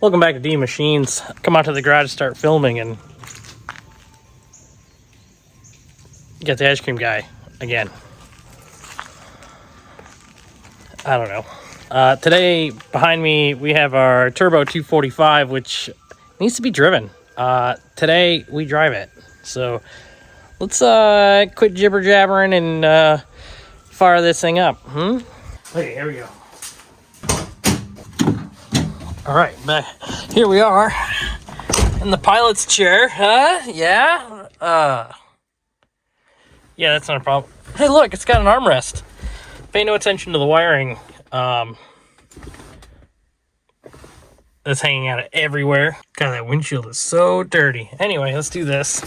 Welcome back to D Machines. Come out to the garage to start filming and get the ice cream guy again. I don't know. Today, behind me, we have our Turbo 245, which needs to be driven. Today, we drive it. So, let's quit jibber-jabbering and fire this thing up. Okay, here we go. All right, back here we are in the pilot's chair. Yeah. Yeah, that's not a problem. Hey, look, it's got an armrest. Pay no attention to the wiring. That's hanging out everywhere. God, that windshield is so dirty. Anyway, let's do this.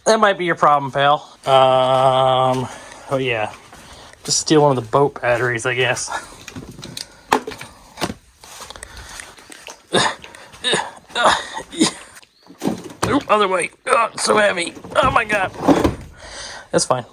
That might be your problem, pal. Oh yeah. Just steal one of the boat batteries, I guess. Oop, other way. Oh, it's so heavy. Oh my god. That's fine.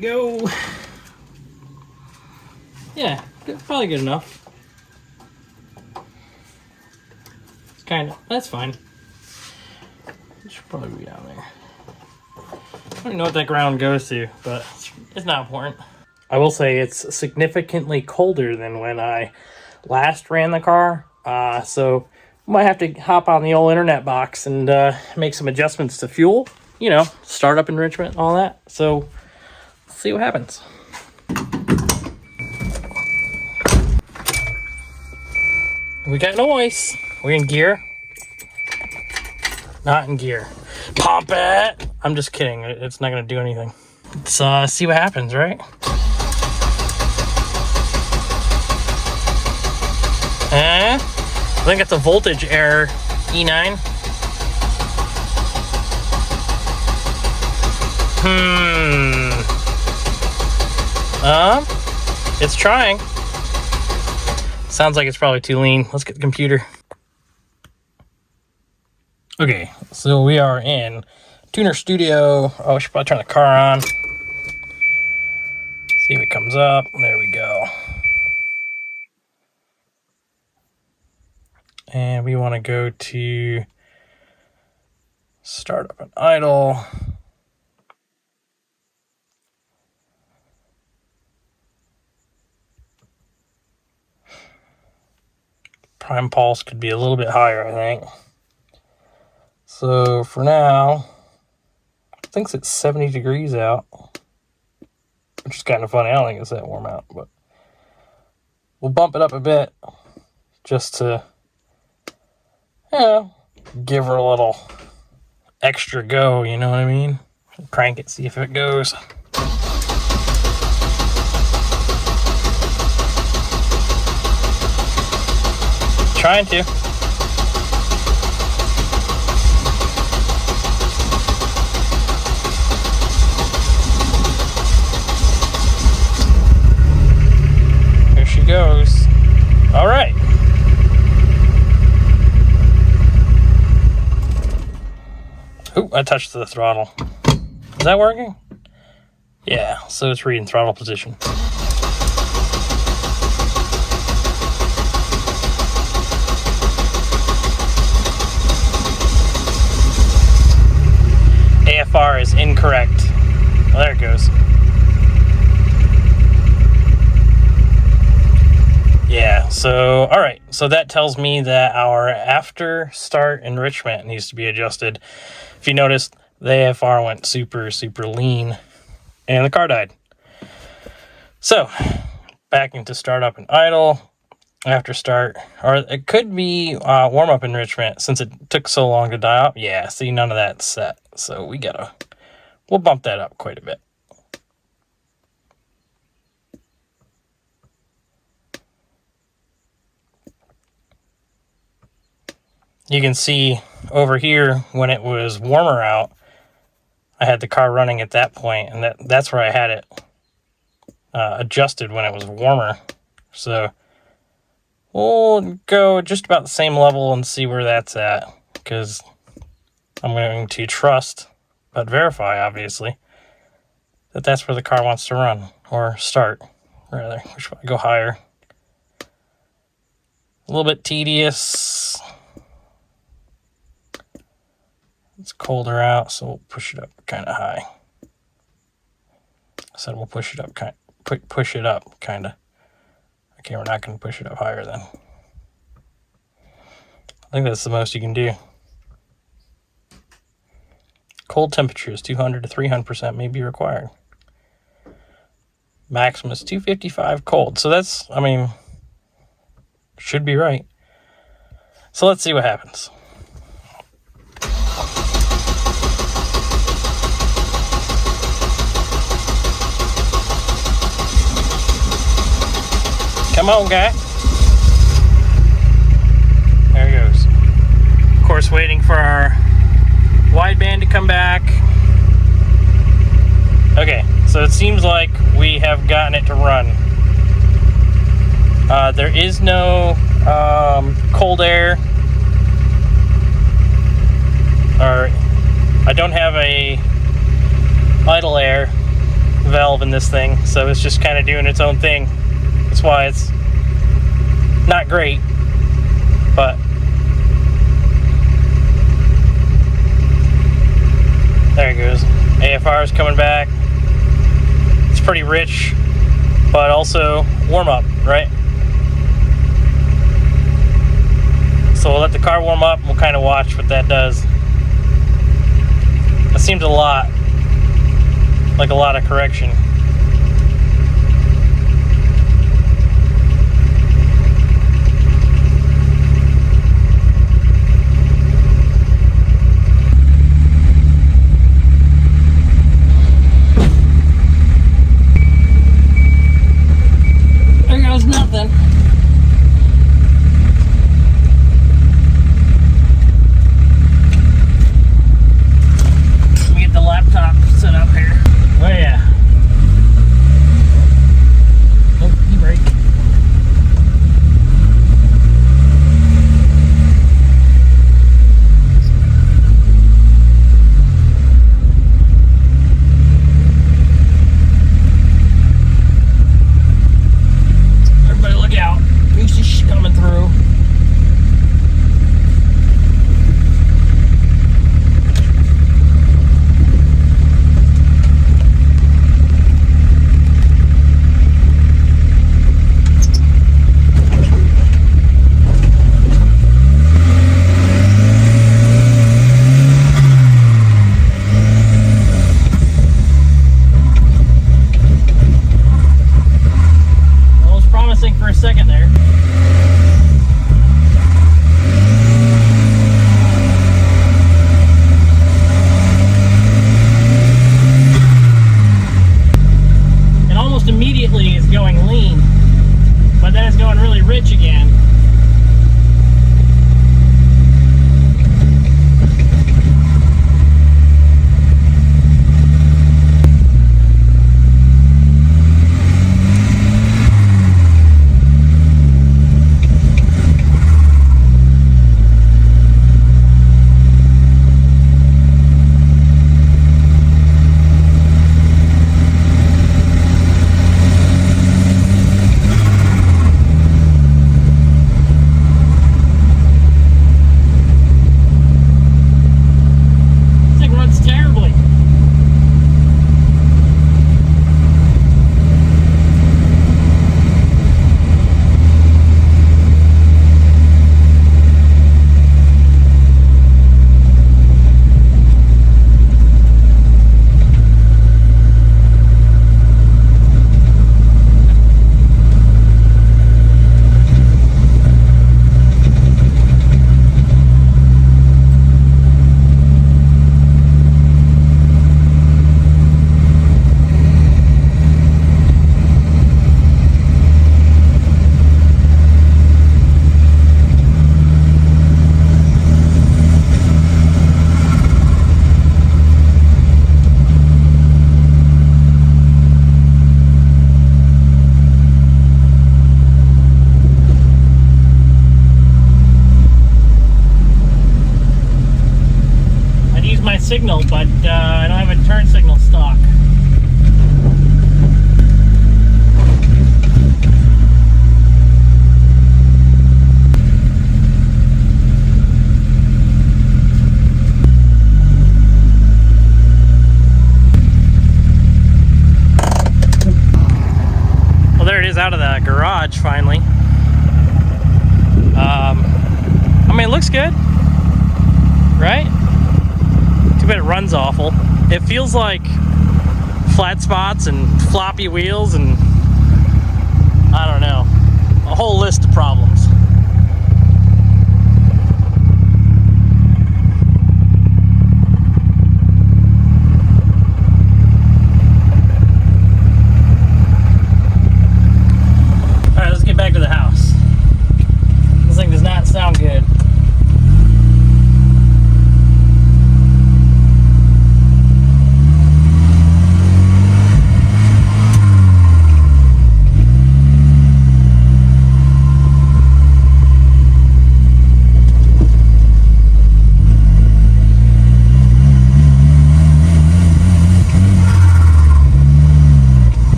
Go. Yeah, probably good enough. It's that's fine. It should probably be down there. I don't know what that ground goes to, but it's not important. I will say it's significantly colder than when I last ran the car. So might have to hop on the old internet box and make some adjustments to fuel. You know, startup enrichment, all that. So see what happens. We got noise. We're in gear. Not in gear. Pump it. I'm just kidding. It's not going to do anything. Let's see what happens, right? I think it's a voltage error, E9. It's trying. Sounds like it's probably too lean. Let's get the computer. Okay, so we are in Tuner Studio. Oh, I should probably turn the car on. See if it comes up. There we go. And we want to go to startup and idle. Prime pulse could be a little bit higher, I think. So for now, I think it's 70 degrees out, which is kind of funny. I don't think it's that warm out, but we'll bump it up a bit just to, give her a little extra go, you know what I mean? Crank it, see if it goes. Trying to. Here she goes. All right. Ooh, I touched the throttle. Is that working? Yeah, so it's reading throttle position. AFR is incorrect. Well, there it goes. Yeah, so, all right. So that tells me that our after start enrichment needs to be adjusted. If you notice, the AFR went super, super lean and the car died. So back into startup and idle. after start. Or it could be warm-up enrichment since it took so long to die up. Yeah, see, none of that's set. So we'll bump that up quite a bit. You can see over here when it was warmer out, I had the car running at that point, and that's where I had it adjusted when it was warmer. So we'll go just about the same level and see where that's at, because I'm going to trust, but verify, obviously, that that's where the car wants to run, or start, rather. Which one? Go higher. A little bit tedious. It's colder out, so we'll push it up kind of high. I said we'll push it up kind of. Okay, we're not going to push it up higher then. I think that's the most you can do. Cold temperatures, 200 to 300% may be required. Maximum is 255 cold. So that's, I mean, should be right. So let's see what happens. Come on, guy. There he goes. Of course, waiting for our wideband to come back. Okay, so it seems like we have gotten it to run. There is no cold air, or I don't have a idle air valve in this thing, so it's just kind of doing its own thing. That's why it's not great, but there it goes. AFR is coming back. It's pretty rich, but also warm up, right? So we'll let the car warm up and we'll kind of watch what that does. That seems like a lot of correction. Nothing. Let me get the laptop set up here. Oh yeah. signal, but I don't have a turn signal stock. Well, there it is out of the garage finally. I mean, it looks good, right? Too bad it runs awful. It feels like flat spots and floppy wheels and I don't know, a whole list of problems. All right, let's get back to the house. This thing does not sound good.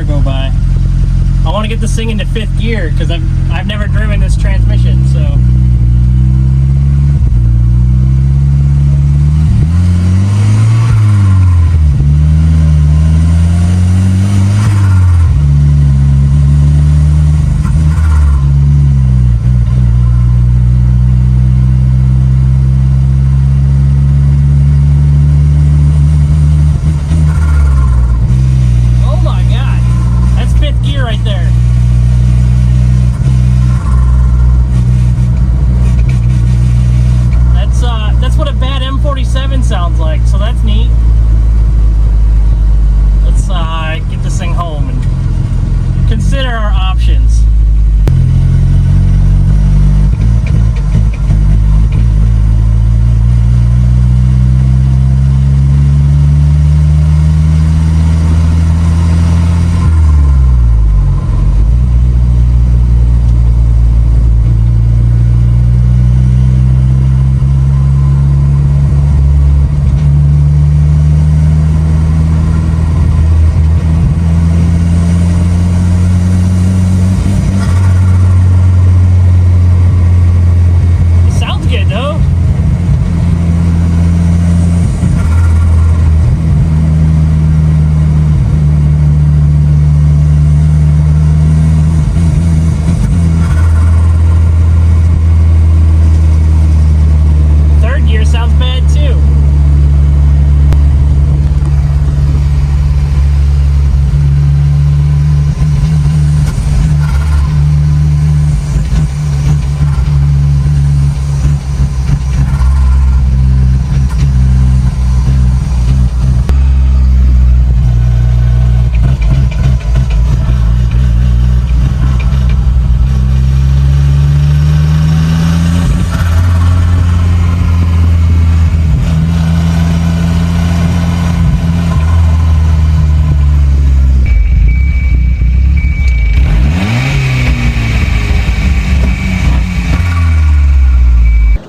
Go by. I want to get this thing into 5th gear because I've never driven this transmission, so. Right there. That's what a bad M47 sounds like, so that's neat. Let's get this thing home and consider our options.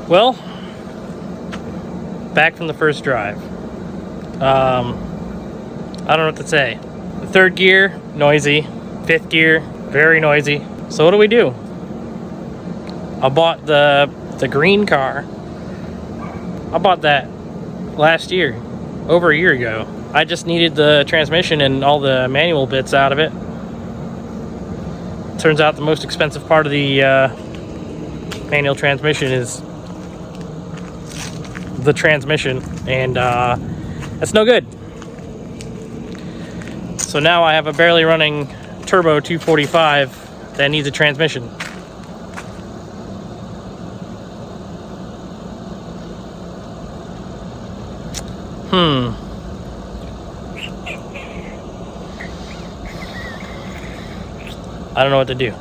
Well, back from the first drive. I don't know what to say. The 3rd gear, noisy. 5th gear, very noisy. So what do? I bought the green car. I bought that last year, over a year ago. I just needed the transmission and all the manual bits out of it. Turns out the most expensive part of the manual transmission is the transmission, and that's no good. So now I have a barely running turbo 245 that needs a transmission. I don't know what to do.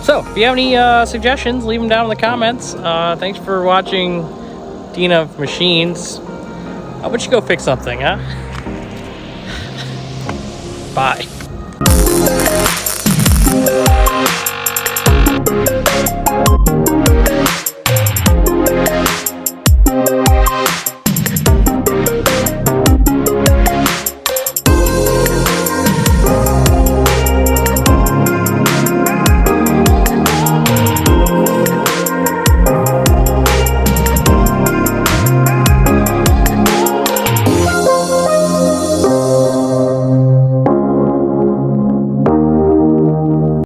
So, if you have any suggestions, leave them down in the comments. Thanks for watching Dina Machines. How about you go fix something, huh? Bye.